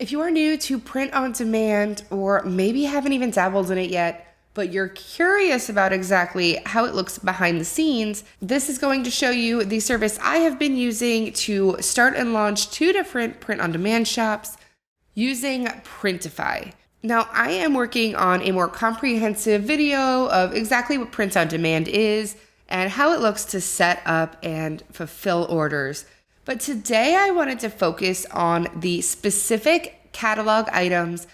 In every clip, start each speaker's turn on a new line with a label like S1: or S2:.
S1: If you are new to print on demand, or maybe haven't even dabbled in it yet, but you're curious about exactly how it looks behind the scenes, this is going to show you the service I have been using to start and launch 2 different print on demand shops using Printify. Now, I am working on a more comprehensive video of exactly what print on demand is and how it looks to set up and fulfill orders. But today I wanted to focus on the specific catalog items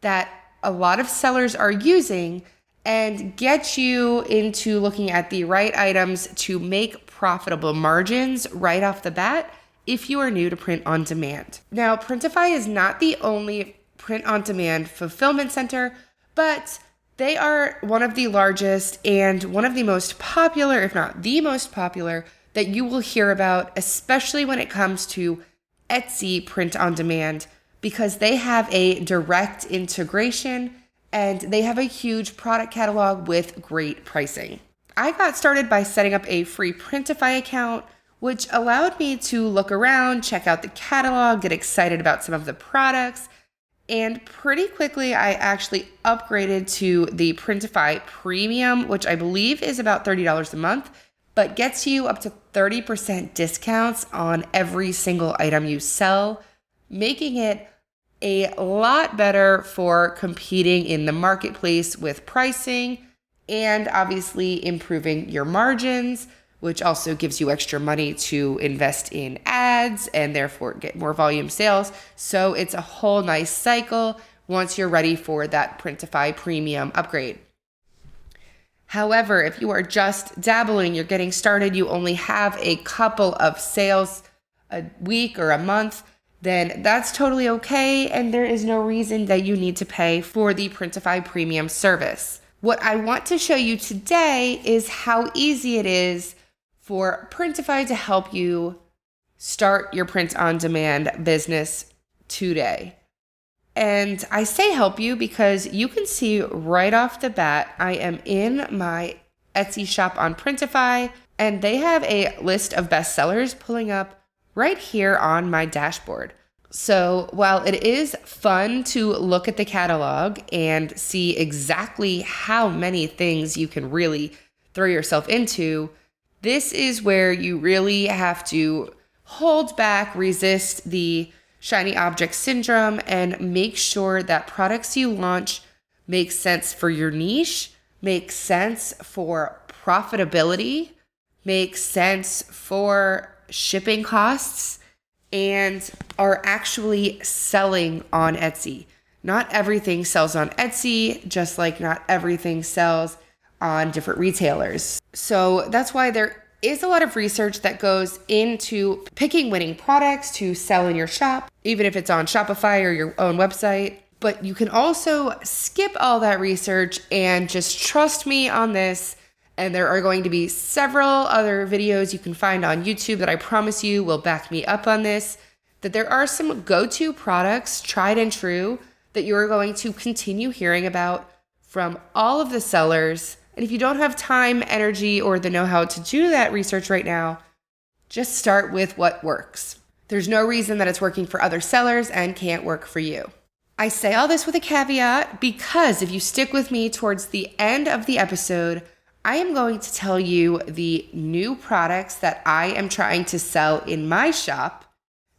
S1: that a lot of sellers are using and get you into looking at the right items to make profitable margins right off the bat if you are new to print on demand. Now, Printify is not the only print on demand fulfillment center, but they are one of the largest and one of the most popular, if not the most popular, that you will hear about, especially when it comes to Etsy print on demand, because they have a direct integration and they have a huge product catalog with great pricing. I got started by setting up a free Printify account, which allowed me to look around, check out the catalog, get excited about some of the products, and pretty quickly I actually upgraded to the Printify Premium, which I believe is about $30 a month, but gets you up to 30% discounts on every single item you sell, making it a lot better for competing in the marketplace with pricing and obviously improving your margins, which also gives you extra money to invest in ads and therefore get more volume sales. So it's a whole nice cycle once you're ready for that Printify Premium upgrade. However, if you are just dabbling, you're getting started, you only have a couple of sales a week or a month, then that's totally okay, and there is no reason that you need to pay for the Printify Premium service. What I want to show you today is how easy it is for Printify to help you start your print-on-demand business today. And I say help you because you can see right off the bat, I am in my Etsy shop on Printify, and they have a list of bestsellers pulling up right here on my dashboard. So while it is fun to look at the catalog and see exactly how many things you can really throw yourself into, this is where you really have to hold back, resist the shiny object syndrome, and make sure that products you launch make sense for your niche, make sense for profitability, make sense for shipping costs, and are actually selling on Etsy. Not everything sells on Etsy, just like not everything sells on different retailers. So that's why there is a lot of research that goes into picking winning products to sell in your shop, even if it's on Shopify or your own website. But you can also skip all that research and just trust me on this. And there are going to be several other videos you can find on YouTube that I promise you will back me up on this, that there are some go-to products, tried and true, that you're going to continue hearing about from all of the sellers. And if you don't have time, energy, or the know-how to do that research right now, just start with what works. There's no reason that it's working for other sellers and can't work for you. I say all this with a caveat because if you stick with me towards the end of the episode, I am going to tell you the new products that I am trying to sell in my shop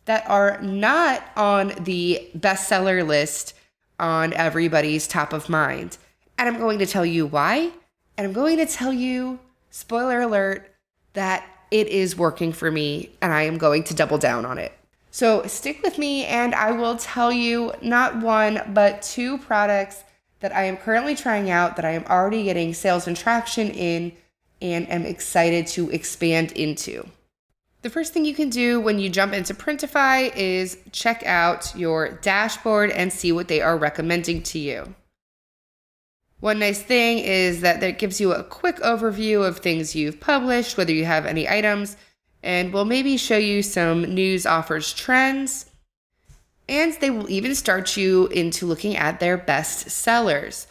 S1: that are not on the bestseller list on everybody's top of mind. And I'm going to tell you why. And I'm going to tell you, spoiler alert, that it is working for me and I am going to double down on it. So stick with me and I will tell you not one, but 2 products that I am currently trying out that I am already getting sales and traction in and am excited to expand into. The first thing you can do when you jump into Printify is check out your dashboard and see what they are recommending to you. One nice thing is that it gives you a quick overview of things you've published, whether you have any items, and will maybe show you some news, offers, trends. And they will even start you into looking at their best sellers.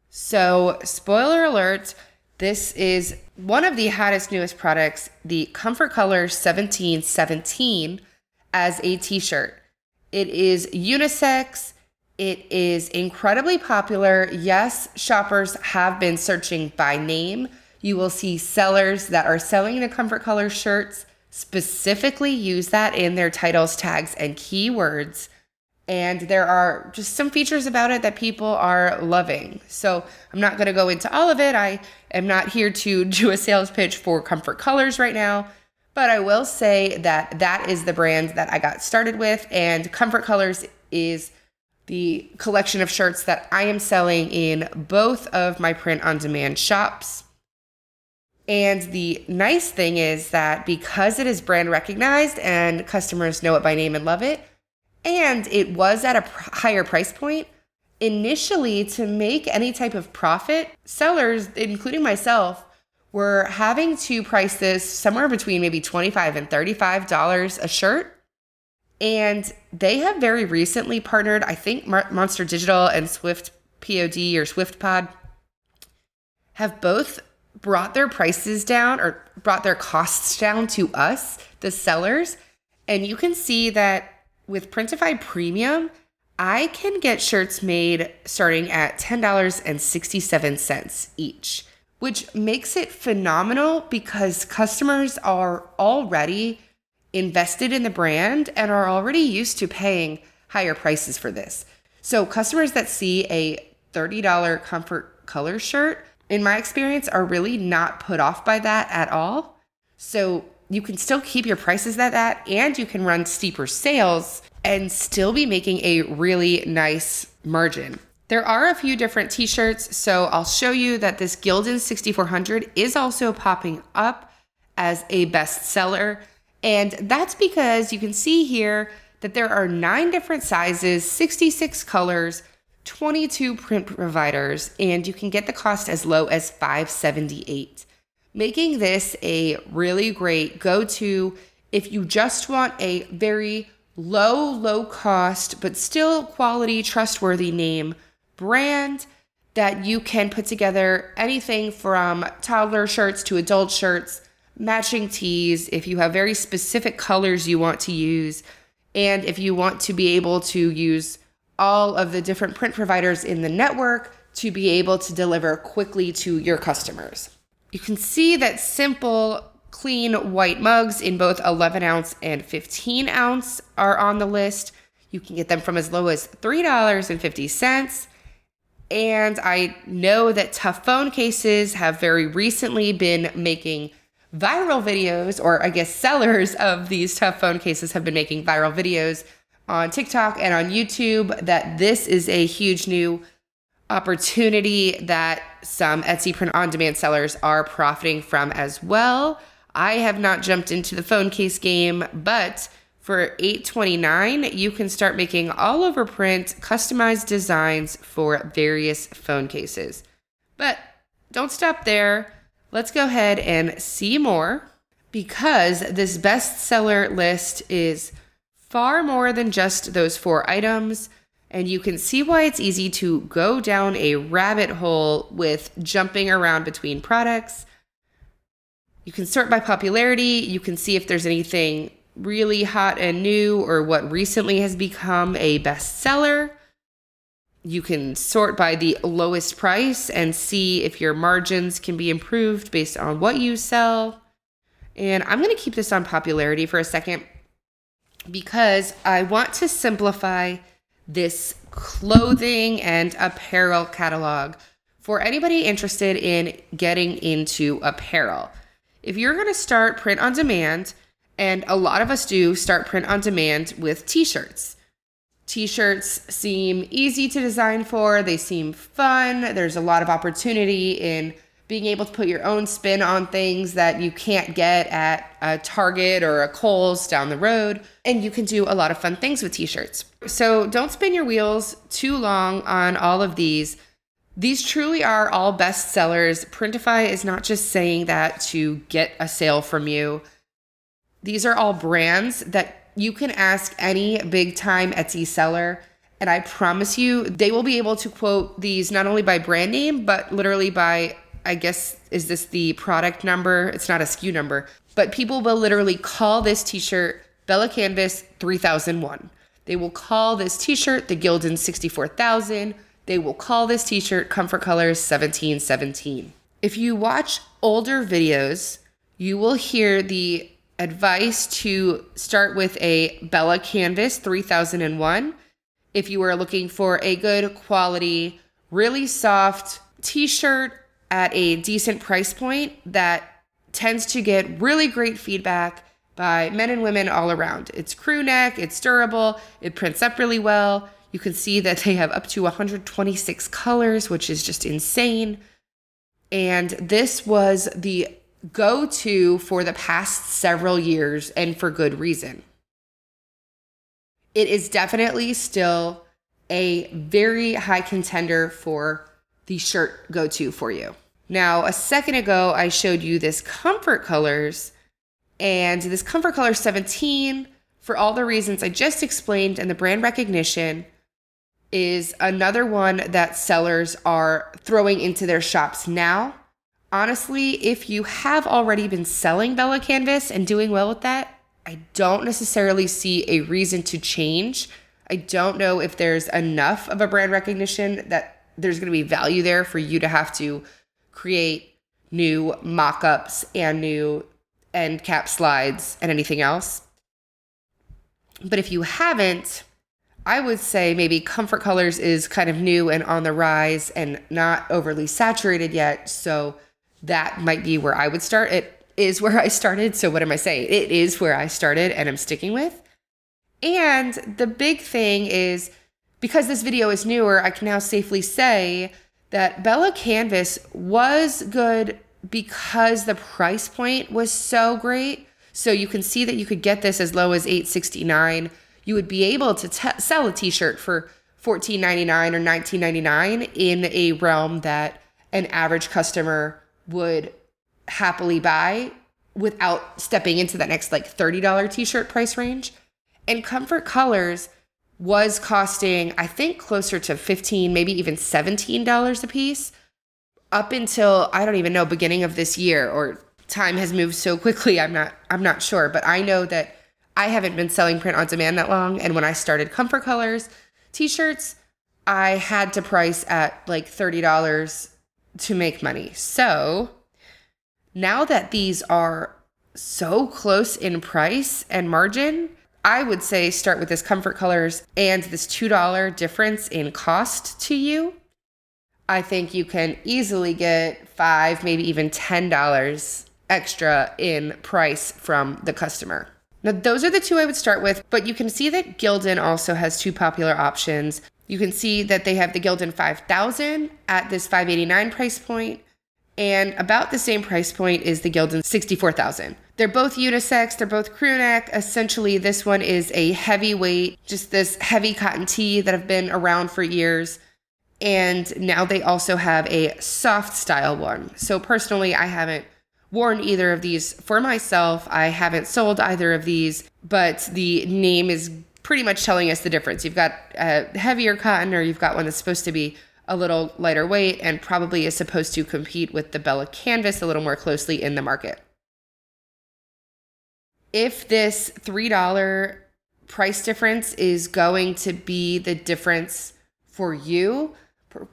S1: So, spoiler alert, this is one of the hottest, newest products, the Comfort Color 1717 as a t-shirt. It is unisex. It is incredibly popular. Yes, shoppers have been searching by name. You will see sellers that are selling the Comfort Colors shirts specifically use that in their titles, tags, and keywords. And there are just some features about it that people are loving. So I'm not going to go into all of it. I am not here to do a sales pitch for Comfort Colors right now. But I will say that that is the brand that I got started with. And Comfort Colors is the collection of shirts that I am selling in both of my print-on-demand shops. And the nice thing is that because it is brand recognized and customers know it by name and love it, and it was at a higher price point, initially to make any type of profit, sellers, including myself, were having to price this somewhere between maybe $25 and $35 a shirt. And they have very recently partnered, I think Monster Digital and Swift POD or Swift Pod have both brought their prices down or brought their costs down to us, the sellers. And you can see that with Printify Premium, I can get shirts made starting at $10.67 each, which makes it phenomenal because customers are already invested in the brand and are already used to paying higher prices for this. So customers that see a $30 Comfort Colors shirt, in my experience, are really not put off by that at all. So you can still keep your prices at that, and you can run steeper sales and still be making a really nice margin. There are a few different t-shirts, so I'll show you that this Gildan 6400 is also popping up as a bestseller. And that's because you can see here that there are 9 different sizes, 66 colors, 22 print providers, and you can get the cost as low as $5.78, making this a really great go-to if you just want a very low cost, but still quality, trustworthy name brand that you can put together anything from toddler shirts to adult shirts, matching tees, if you have very specific colors you want to use, and if you want to be able to use all of the different print providers in the network to be able to deliver quickly to your customers. You can see that simple, clean white mugs in both 11 ounce and 15 ounce are on the list. You can get them from as low as $3.50. And I know that Tough Phone Cases have very recently been making viral videos, or I guess sellers of these Tough Phone Cases have been making viral videos on TikTok and on YouTube, that this is a huge new opportunity that some Etsy print-on-demand sellers are profiting from as well. I have not jumped into the phone case game, but for $8.29, you can start making all over print customized designs for various phone cases. But don't stop there. Let's go ahead and see more, because this bestseller list is far more than just those 4 items, and you can see why it's easy to go down a rabbit hole with jumping around between products. You can sort by popularity. You can see if there's anything really hot and new or what recently has become a bestseller. You can sort by the lowest price and see if your margins can be improved based on what you sell. And I'm going to keep this on popularity for a second, because I want to simplify this clothing and apparel catalog for anybody interested in getting into apparel. If you're going to start print on demand, and a lot of us do start print on demand with t-shirts. T-shirts seem easy to design for, they seem fun, there's a lot of opportunity in being able to put your own spin on things that you can't get at a Target or a Kohl's down the road. And you can do a lot of fun things with t-shirts. So don't spin your wheels too long on all of these. These truly are all best sellers. Printify is not just saying that to get a sale from you. These are all brands that you can ask any big time Etsy seller, and I promise you they will be able to quote these not only by brand name, but literally by, I guess, is this the product number? It's not a SKU number, but people will literally call this t-shirt Bella Canvas 3001. They will call this t-shirt the Gildan 64,000. They will call this t-shirt Comfort Colors 1717. If you watch older videos, you will hear the advice to start with a Bella Canvas 3001. If you are looking for a good quality, really soft t-shirt at a decent price point that tends to get really great feedback by men and women all around. It's crew neck, it's durable, it prints up really well. You can see that they have up to 126 colors, which is just insane. And this was the go-to for the past several years, and for good reason. It is definitely still a very high contender for the shirt go-to for you. Now, a second ago, I showed you this Comfort Colors, and this Comfort Color 17, for all the reasons I just explained and the brand recognition, is another one that sellers are throwing into their shops now. Honestly, if you have already been selling Bella Canvas and doing well with that, I don't necessarily see a reason to change. I don't know if there's enough of a brand recognition that there's going to be value there for you to have to create new mock-ups and new end cap slides and anything else. But if you haven't, I would say maybe Comfort Colors is kind of new and on the rise and not overly saturated yet. So that might be where I would start. It is where I started. So what am I saying? It is where I started and I'm sticking with. And the big thing is, because this video is newer, I can now safely say that Bella Canvas was good because the price point was so great. So you can see that you could get this as low as $8.69. You would be able to sell a t-shirt for $14.99 or $19.99 in a realm that an average customer would happily buy without stepping into that next like $30 t-shirt price range. And Comfort Colors was costing, I think, closer to $15, maybe even $17 a piece up until, I don't even know, beginning of this year, or time has moved so quickly. I'm not sure, but I know that I haven't been selling print on demand that long. And when I started Comfort Colors t-shirts, I had to price at like $30 to make money. So now that these are so close in price and margin, I would say start with this Comfort Colors and this $2 difference in cost to you. I think you can easily get $5, maybe even $10 extra in price from the customer. Now, those are the two I would start with, but you can see that Gildan also has two popular options. You can see that they have the Gildan 5000 at this $589 price point, and about the same price point is the Gildan 64,000. They're both unisex, they're both crew neck. Essentially, this one is a heavyweight, just this heavy cotton tee that have been around for years. And now they also have a soft style one. So personally, I haven't worn either of these for myself. I haven't sold either of these, but the name is pretty much telling us the difference. You've got a heavier cotton, or you've got one that's supposed to be a little lighter weight and probably is supposed to compete with the Bella Canvas a little more closely in the market. If this $3 price difference is going to be the difference for you,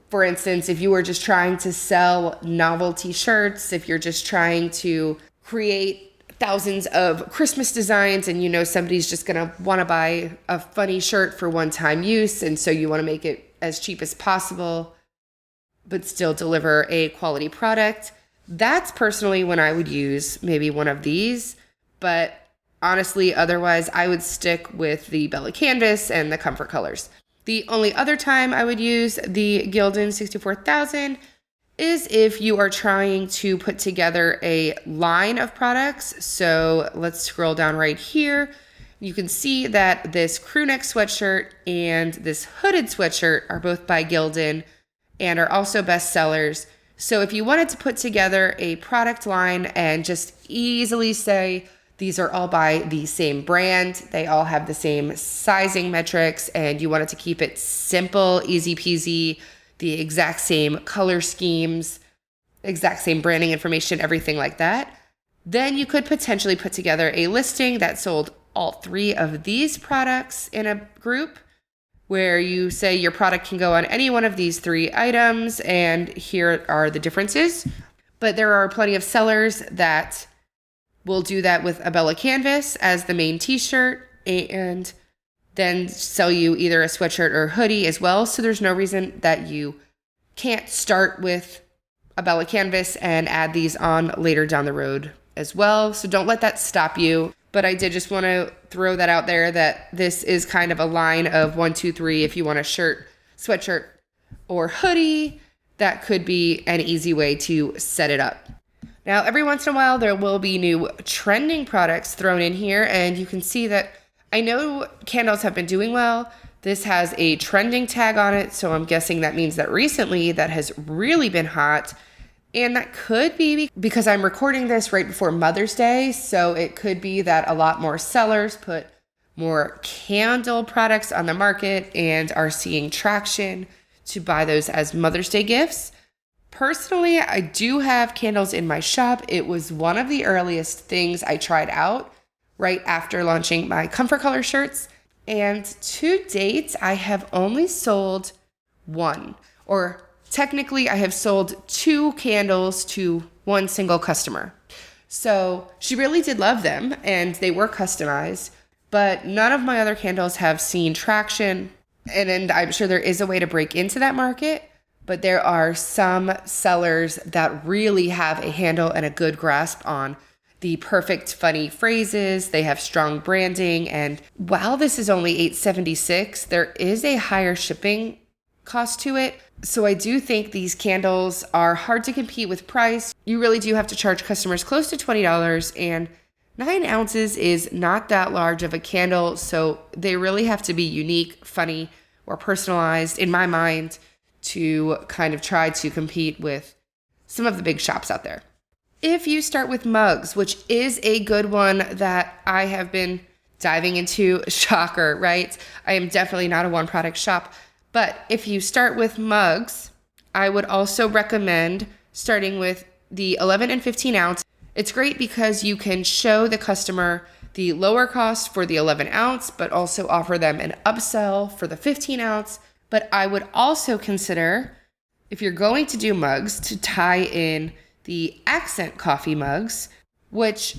S1: for instance, if you were just trying to sell novelty shirts, if you're just trying to create thousands of Christmas designs and you know somebody's just going to want to buy a funny shirt for one-time use, and so you want to make it as cheap as possible but still deliver a quality product, that's personally when I would use maybe one of these. But honestly, otherwise, I would stick with the Bella Canvas and the Comfort Colors. The only other time I would use the Gildan 64,000 is if you are trying to put together a line of products. So let's scroll down right here. You can see that this crew neck sweatshirt and this hooded sweatshirt are both by Gildan and are also bestsellers. So if you wanted to put together a product line and just easily say, these are all by the same brand, they all have the same sizing metrics, and you wanted to keep it simple, easy peasy, the exact same color schemes, exact same branding information, everything like that, then you could potentially put together a listing that sold all 3 of these products in a group where you say your product can go on any one of these 3 items, and here are the differences. But there are plenty of sellers that will do that with a Bella canvas as the main t-shirt and then sell you either a sweatshirt or hoodie as well. So there's no reason that you can't start with a Bella canvas and add these on later down the road as well. So don't let that stop you. But I did just want to throw that out there that this is kind of a line of 1, 2, 3. If you want a shirt, sweatshirt, or hoodie, that could be an easy way to set it up. Now, every once in a while, there will be new trending products thrown in here, and you can see that I know candles have been doing well. This has a trending tag on it, so I'm guessing that means that recently that has really been hot. And that could be because I'm recording this right before Mother's Day, so it could be that a lot more sellers put more candle products on the market and are seeing traction to buy those as Mother's Day gifts. Personally, I do have candles in my shop. It was one of the earliest things I tried out right after launching my Comfort Color shirts. And to date, I have only sold 1, or technically I have sold 2 candles to 1 single customer. So she really did love them and they were customized, but none of my other candles have seen traction. And I'm sure there is a way to break into that market, but there are some sellers that really have a handle and a good grasp on the perfect funny phrases. They have strong branding. And while this is only $8.76, there is a higher shipping cost to it. So I do think these candles are hard to compete with price. You really do have to charge customers close to $20, and 9 ounces is not that large of a candle. So they really have to be unique, funny, or personalized in my mind to kind of try to compete with some of the big shops out there. If you start with mugs, which is a good one that I have been diving into, shocker, right? I am definitely not a one product shop, but if you start with mugs, I would also recommend starting with the 11 and 15 ounce. It's great because you can show the customer the lower cost for the 11 ounce, but also offer them an upsell for the 15 ounce. But I would also consider, if you're going to do mugs, to tie in the accent coffee mugs, which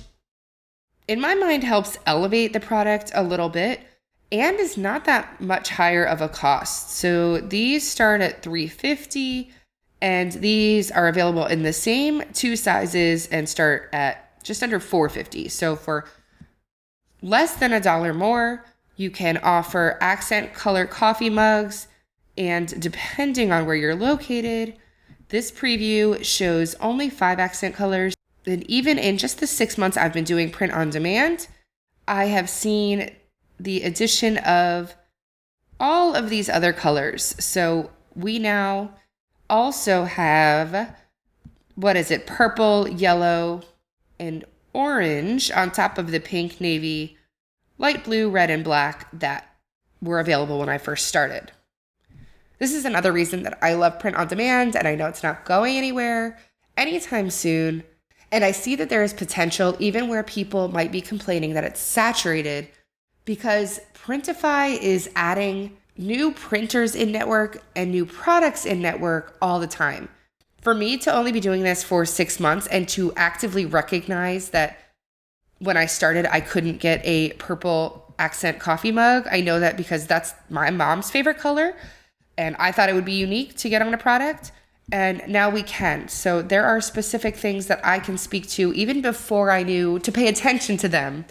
S1: in my mind helps elevate the product a little bit and is not that much higher of a cost. So these start at $3.50, and these are available in the same 2 sizes and start at just under $4.50. So for less than $1 more, you can offer accent color coffee mugs, and depending on where you're located, this preview shows only 5 accent colors. And even in just the 6 months I've been doing print on demand, I have seen the addition of all of these other colors. So we now also have, purple, yellow, and orange on top of the pink, navy, light blue, red, and black that were available when I first started. This is another reason that I love print on demand, and I know it's not going anywhere anytime soon. And I see that there is potential even where people might be complaining that it's saturated, because Printify is adding new printers in network and new products in network all the time. For me to only be doing this for 6 months and to actively recognize that when I started, I couldn't get a purple accent coffee mug. I know that because that's my mom's favorite color, and I thought it would be unique to get on a product, and now we can. So there are specific things that I can speak to even before I knew to pay attention to them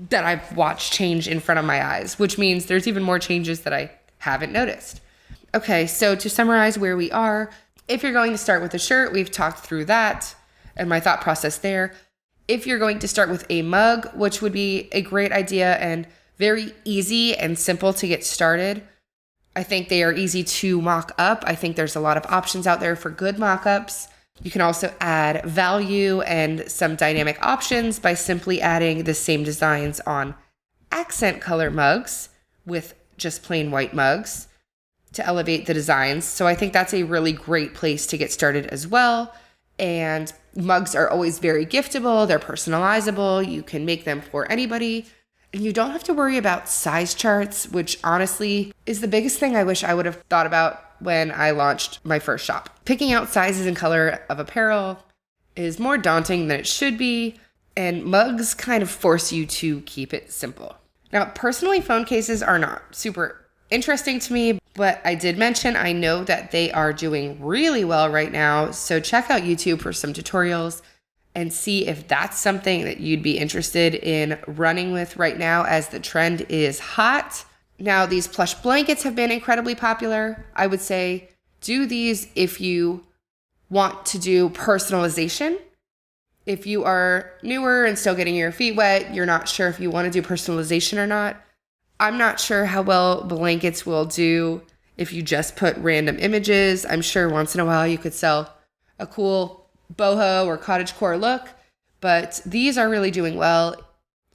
S1: that I've watched change in front of my eyes, which means there's even more changes that I haven't noticed. Okay, so to summarize where we are, if you're going to start with a shirt, we've talked through that and my thought process there. If you're going to start with a mug, which would be a great idea and very easy and simple to get started, I think they are easy to mock up. I think there's a lot of options out there for good mock-ups. You can also add value and some dynamic options by simply adding the same designs on accent color mugs with just plain white mugs to elevate the designs. So I think that's a really great place to get started as well. And mugs are always very giftable. They're personalizable. You can make them for anybody. And you don't have to worry about size charts, which honestly is the biggest thing I wish I would have thought about when I launched my first shop. Picking out sizes and color of apparel is more daunting than it should be, and mugs kind of force you to keep it simple. Now, personally, phone cases are not super interesting to me, but I did mention I know that they are doing really well right now, so check out YouTube for some tutorials and see if that's something that you'd be interested in running with right now as the trend is hot. Now, these plush blankets have been incredibly popular. I would say do these if you want to do personalization. If you are newer and still getting your feet wet, you're not sure if you want to do personalization or not. I'm not sure how well blankets will do if you just put random images. I'm sure once in a while you could sell a cool boho or cottagecore look, but these are really doing well,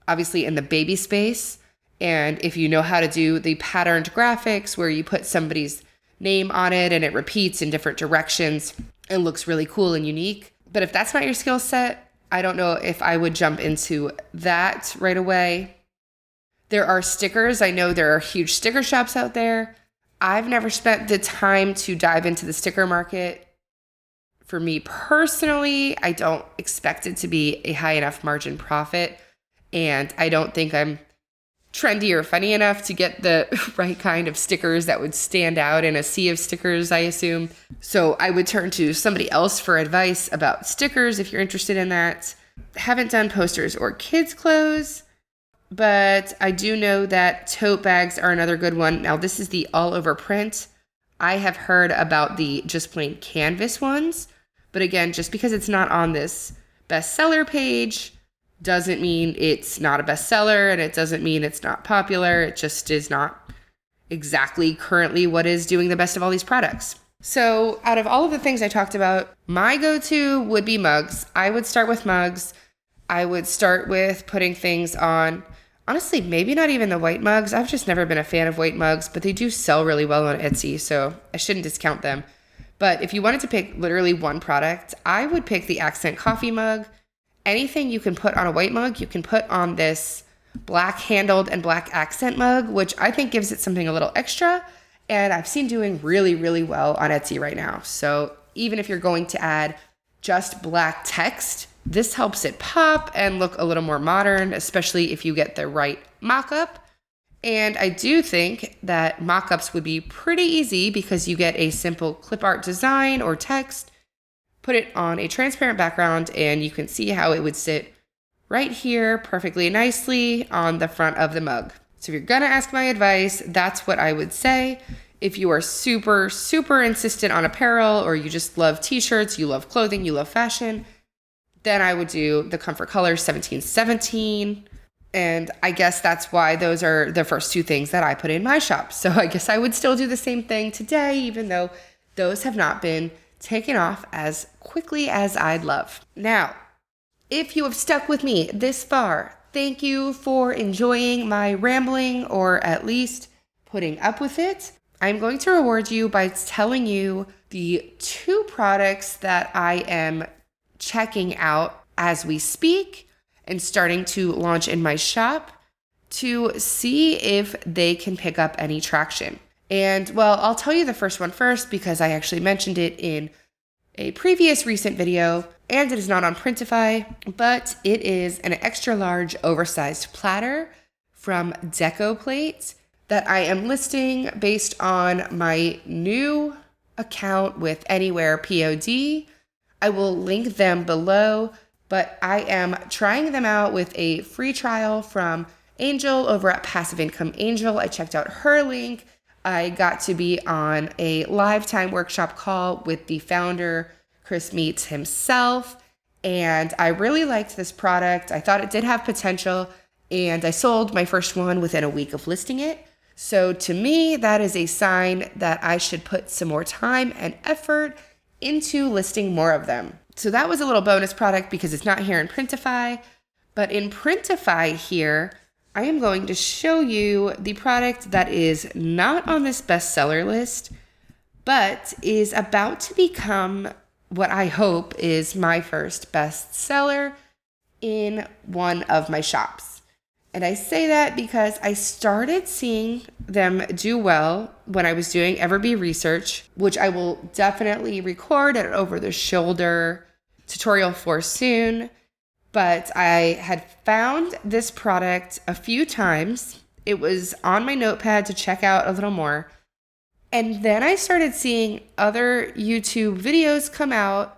S1: obviously in the baby space. And if you know how to do the patterned graphics where you put somebody's name on it and it repeats in different directions, it looks really cool and unique. But if that's not your skill set, I don't know if I would jump into that right away. There are stickers. I know there are huge sticker shops out there. I've never spent the time to dive into the sticker market. For me personally, I don't expect it to be a high enough margin profit, and I don't think I'm trendy or funny enough to get the right kind of stickers that would stand out in a sea of stickers, I assume. So I would turn to somebody else for advice about stickers if you're interested in that. Haven't done posters or kids' clothes, but I do know that tote bags are another good one. Now, this is the all over print. I have heard about the just plain canvas ones, but again, just because it's not on this bestseller page doesn't mean it's not a bestseller, and it doesn't mean it's not popular. It just is not exactly currently what is doing the best of all these products. So out of all of the things I talked about, my go-to would be mugs. I would start with mugs. I would start with putting things on, honestly, maybe not even the white mugs. I've just never been a fan of white mugs, but they do sell really well on Etsy, so I shouldn't discount them. But if you wanted to pick literally one product, I would pick the accent coffee mug. Anything you can put on a white mug, you can put on this black handled and black accent mug, which I think gives it something a little extra. And I've seen doing really, really well on Etsy right now. So even if you're going to add just black text, this helps it pop and look a little more modern, especially if you get the right mock-up. And I do think that mock-ups would be pretty easy because you get a simple clip art design or text, put it on a transparent background, and you can see how it would sit right here perfectly nicely on the front of the mug. So if you're gonna ask my advice, that's what I would say. If you are super, super insistent on apparel, or you just love t-shirts, you love clothing, you love fashion, then I would do the Comfort Colors 1717. And I guess that's why those are the first two things that I put in my shop. So I guess I would still do the same thing today, even though those have not been taken off as quickly as I'd love. Now, if you have stuck with me this far, thank you for enjoying my rambling, or at least putting up with it. I'm going to reward you by telling you the 2 products that I am checking out as we speak and starting to launch in my shop to see if they can pick up any traction. And well, I'll tell you the first one first because I actually mentioned it in a previous recent video, and it is not on Printify, but it is an extra large oversized platter from Deco Plate that I am listing based on my new account with Anywhere POD. I will link them below, but I am trying them out with a free trial from Angel over at Passive Income Angel. I checked out her link. I got to be on a lifetime workshop call with the founder, Chris Meets himself, and I really liked this product. I thought it did have potential, and I sold my first one within a week of listing it. So to me, that is a sign that I should put some more time and effort into listing more of them. So that was a little bonus product because it's not here in Printify, but in Printify here, I am going to show you the product that is not on this bestseller list, but is about to become what I hope is my first bestseller in one of my shops. And I say that because I started seeing them do well when I was doing Everbee research, which I will definitely record an over the shoulder tutorial for soon. But I had found this product a few times. It was on my notepad to check out a little more. And then I started seeing other YouTube videos come out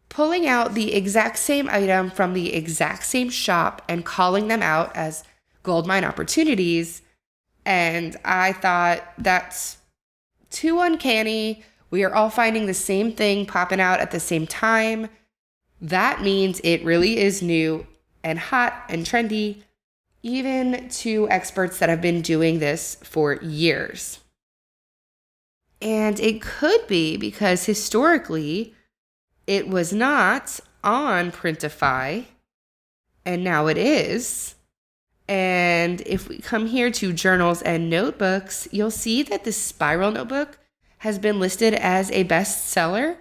S1: pulling out the exact same item from the exact same shop and calling them out as goldmine opportunities. And I thought, that's too uncanny. We are all finding the same thing popping out at the same time. That means it really is new and hot and trendy, even to experts that have been doing this for years. And it could be because historically, it was not on Printify, and now it is. And if we come here to journals and notebooks, you'll see that the spiral notebook has been listed as a bestseller.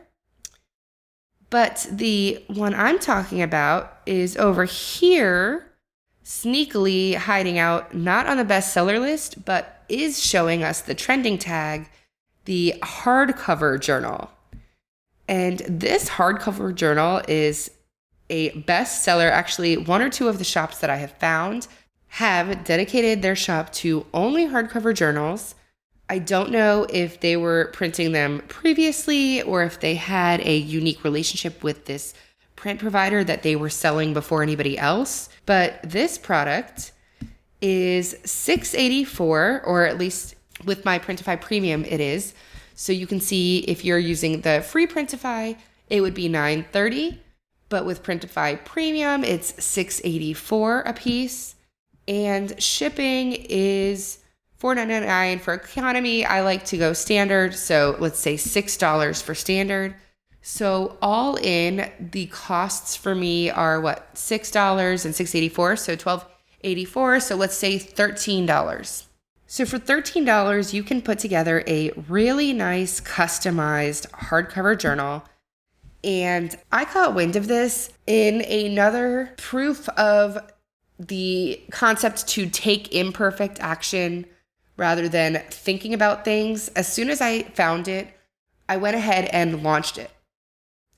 S1: But the one I'm talking about is over here, sneakily hiding out, not on the bestseller list, but is showing us the trending tag, the hardcover journal. And this hardcover journal is a bestseller. Actually, one or two of the shops that I have found have dedicated their shop to only hardcover journals. I don't know if they were printing them previously or if they had a unique relationship with this print provider that they were selling before anybody else. But this product is $6.84, or at least with my Printify Premium, it is. So you can see if you're using the free Printify, it would be $9.30. But with Printify Premium, it's $6.84 a piece. And shipping is $4.99 for economy. I like to go standard, so let's say $6 for standard. So all in, the costs for me are what? $6 and $6.84, so $12.84. So let's say $13. So for $13, you can put together a really nice customized hardcover journal. And I caught wind of this in another proof of the concept to take imperfect action rather than thinking about things. As soon as I found it, I went ahead and launched it.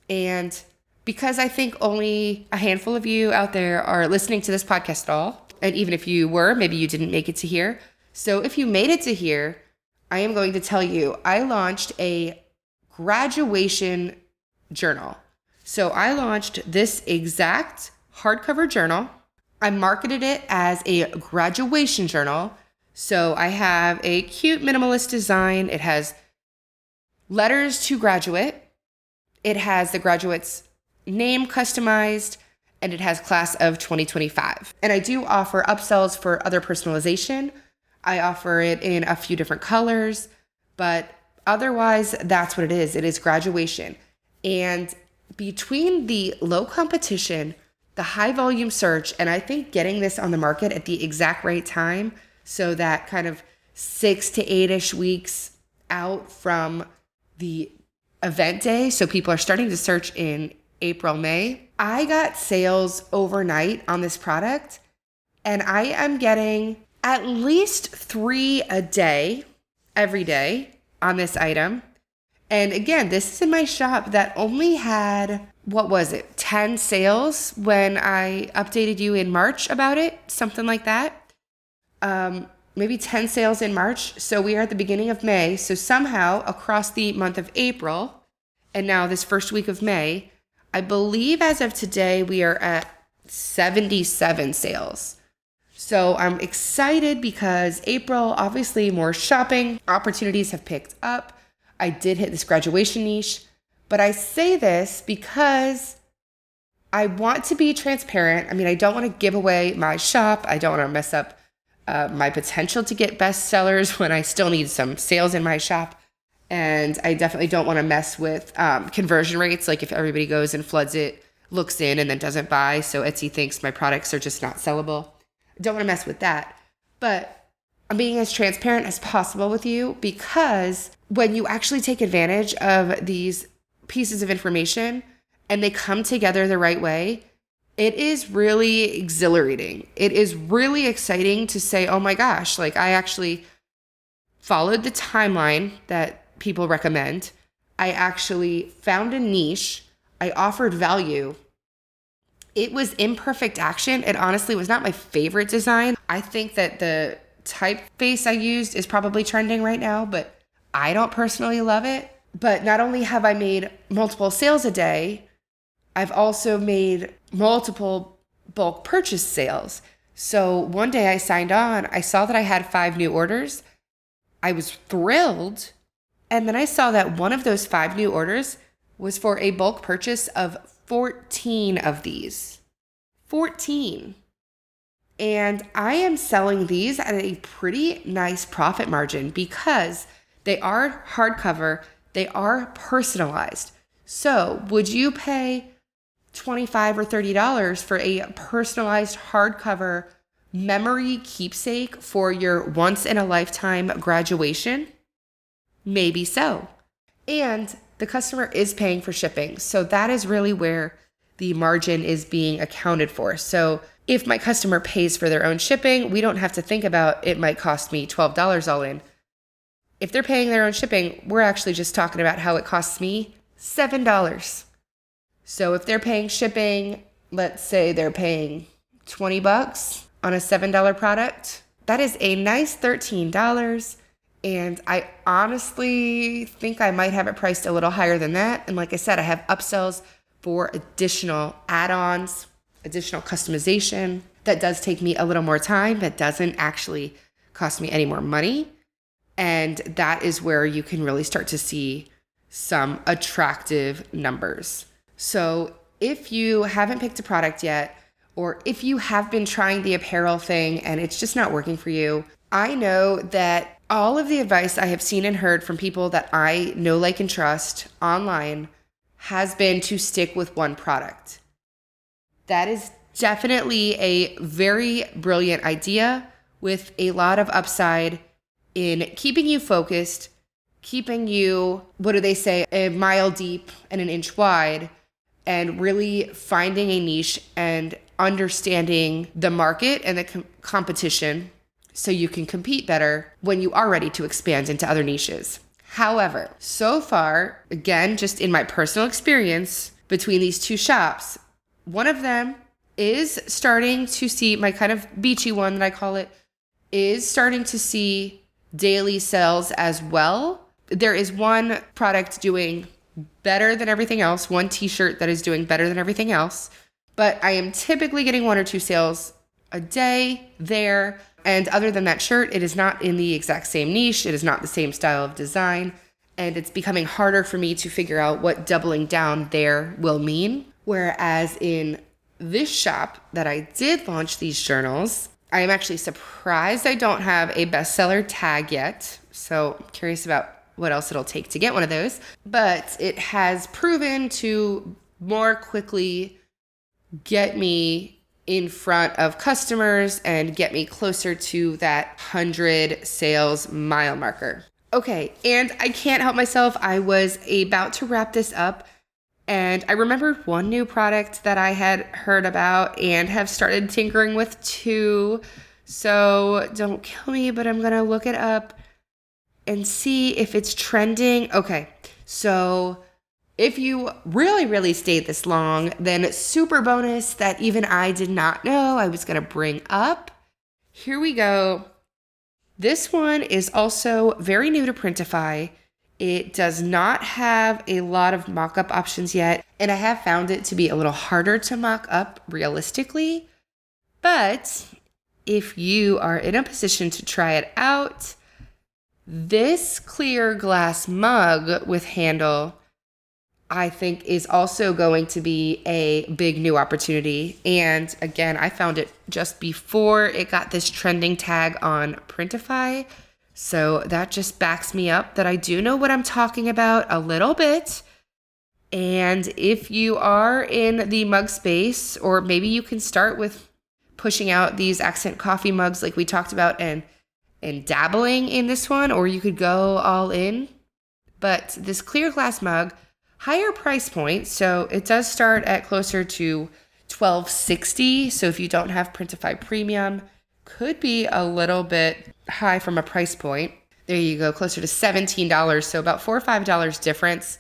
S1: And because I think only a handful of you out there are listening to this podcast at all, and even if you were, maybe you didn't make it to here. So if you made it to here, I am going to tell you, I launched a graduation journal. So I launched this exact hardcover journal. I marketed it as a graduation journal. So I have a cute minimalist design. It has letters to graduate. It has the graduate's name customized, and it has class of 2025. And I do offer upsells for other personalization. I offer it in a few different colors, but otherwise, that's what it is. It is graduation. And between the low competition, the high volume search, and I think getting this on the market at the exact right time, so that kind of 6 to 8-ish weeks out from the event day, so people are starting to search in April, May, I got sales overnight on this product, and I am getting at least 3 a day, every day, on this item. And again, this is in my shop that only had, 10 sales when I updated you in March about it, something like that. Maybe 10 sales in March. So we are at the beginning of May. So somehow across the month of April and now this first week of May, I believe as of today, we are at 77 sales. So I'm excited because April, obviously more shopping opportunities have picked up. I did hit this graduation niche, but I say this because I want to be transparent. I mean, I don't want to give away my shop. I don't want to mess up my potential to get bestsellers when I still need some sales in my shop. And I definitely don't want to mess with conversion rates. Like if everybody goes and floods it, looks in and then doesn't buy. So Etsy thinks my products are just not sellable. I don't want to mess with that. But I'm being as transparent as possible with you because when you actually take advantage of these pieces of information and they come together the right way, it is really exhilarating. It is really exciting to say, oh my gosh, like I actually followed the timeline that people recommend. I actually found a niche. I offered value. It was imperfect action. It honestly was not my favorite design. I think that the typeface I used is probably trending right now, but I don't personally love it. But not only have I made multiple sales a day, I've also made multiple bulk purchase sales. So one day I signed on, I saw that I had 5 new orders. I was thrilled. And then I saw that one of those 5 new orders was for a bulk purchase of 14 of these. 14. And I am selling these at a pretty nice profit margin because they are hardcover, they are personalized. So would you pay $25 or $30 for a personalized hardcover memory keepsake for your once in a lifetime graduation? Maybe so. And the customer is paying for shipping. So that is really where the margin is being accounted for. So if my customer pays for their own shipping, we don't have to think about it might cost me $12 all in. If they're paying their own shipping, we're actually just talking about how it costs me $7. So if they're paying shipping, let's say they're paying $20 on a $7 product, that is a nice $13. And I honestly think I might have it priced a little higher than that. And like I said, I have upsells for additional add-ons, additional customization. That does take me a little more time. That doesn't actually cost me any more money. And that is where you can really start to see some attractive numbers. So if you haven't picked a product yet, or if you have been trying the apparel thing and it's just not working for you, I know that all of the advice I have seen and heard from people that I know, like, and trust online has been to stick with one product. That is definitely a very brilliant idea with a lot of upside in keeping you focused, keeping you, what do they say, a mile deep and an inch wide, and really finding a niche and understanding the market and the competition so you can compete better when you are ready to expand into other niches. However, so far, again, just in my personal experience between these two shops, one of them is starting to see, my kind of beachy one that I call it, is starting to see daily sales as well. There is one product doing better than everything else, one t-shirt that is doing better than everything else, but I am typically getting 1 or 2 sales a day there. And other than that shirt, it is not in the exact same niche. It is not the same style of design. And it's becoming harder for me to figure out what doubling down there will mean. Whereas in this shop that I did launch these journals, I am actually surprised I don't have a bestseller tag yet. So I'm curious about what else it'll take to get one of those. But it has proven to more quickly get me in front of customers and get me closer to that 100 sales mile marker. Okay, and I can't help myself. I was about to wrap this up and I remembered one new product that I had heard about and have started tinkering with too. So don't kill me, but I'm gonna look it up and see if it's trending. Okay, so if you really stayed this long, then super bonus that even I did not know I was going to bring up. Here we go. This one is also very new to Printify. It does not have a lot of mock-up options yet, and I have found it to be a little harder to mock up realistically. But if you are in a position to try it out, this clear glass mug with handle I think is also going to be a big new opportunity. And again, I found it just before it got this trending tag on Printify. So that just backs me up that I do know what I'm talking about a little bit. And if you are in the mug space, or maybe you can start with pushing out these accent coffee mugs like we talked about and dabbling in this one, or you could go all in. But this clear glass mug, higher price point, so it does start at closer to $12.60. So if you don't have Printify Premium, could be a little bit high from a price point. There you go, closer to $17. So about $4 or $5 difference.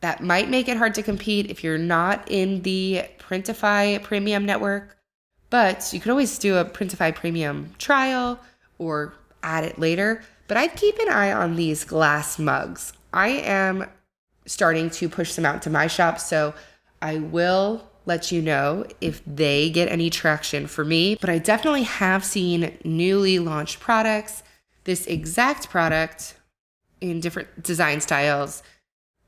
S1: That might make it hard to compete if you're not in the Printify Premium network. But you could always do a Printify Premium trial or add it later. But I'd keep an eye on these glass mugs. I am starting to push them out to my shop, so I will let you know if they get any traction for me. But I definitely have seen newly launched products, this exact product in different design styles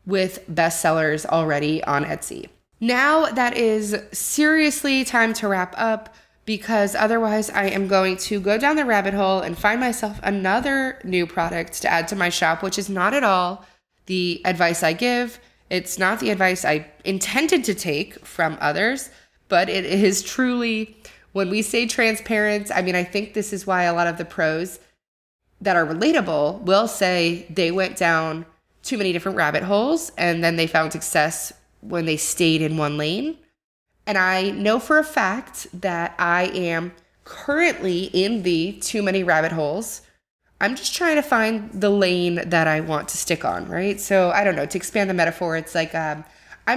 S1: with bestsellers already on Etsy. Now that is seriously time to wrap up, because otherwise I am going to go down the rabbit hole and find myself another new product to add to my shop, which is not at all the advice I give. It's not the advice I intended to take from others, but it is truly, when we say transparent, I mean, I think this is why a lot of the pros that are relatable will say they went down too many different rabbit holes and then they found success when they stayed in one lane. And I know for a fact that I am currently in the too many rabbit holes. I'm just trying to find the lane that I want to stick on, right? So I don't know, to expand the metaphor, it's like I'm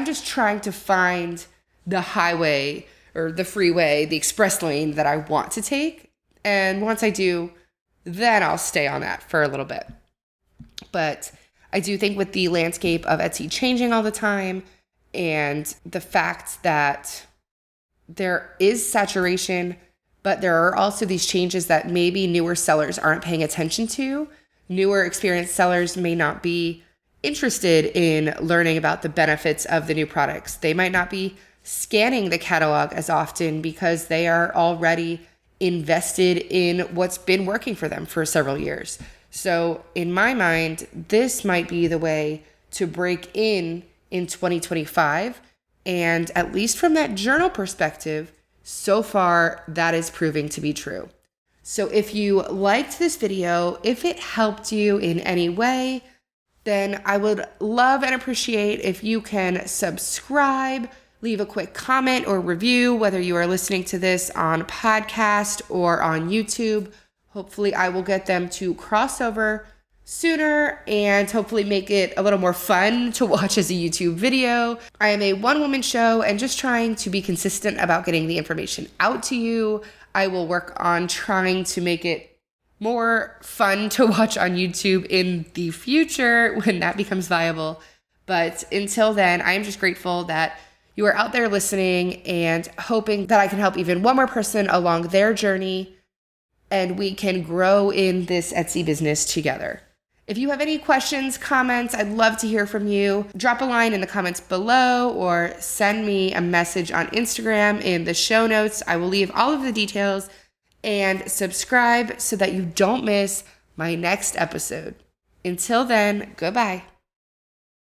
S1: just trying to find the highway or the freeway, the express lane that I want to take. And once I do, then I'll stay on that for a little bit. But I do think with the landscape of Etsy changing all the time and the fact that there is saturation, but there are also these changes that maybe newer sellers aren't paying attention to. Newer experienced sellers may not be interested in learning about the benefits of the new products. They might not be scanning the catalog as often because they are already invested in what's been working for them for several years. So in my mind, this might be the way to break in 2025. And at least from that journal perspective, so far that is proving to be true. So if you liked this video, if it helped you in any way, then I would love and appreciate if you can subscribe, leave a quick comment or review, whether you are listening to this on podcast or on YouTube. Hopefully I will get them to cross over sooner and hopefully make it a little more fun to watch as a YouTube video. I am a one-woman show and just trying to be consistent about getting the information out to you. I will work on trying to make it more fun to watch on YouTube in the future when that becomes viable. But until then, I am just grateful that you are out there listening and hoping that I can help even one more person along their journey and we can grow in this Etsy business together. If you have any questions, comments, I'd love to hear from you. Drop a line in the comments below or send me a message on Instagram in the show notes. I will leave all of the details, and subscribe so that you don't miss my next episode. Until then, goodbye.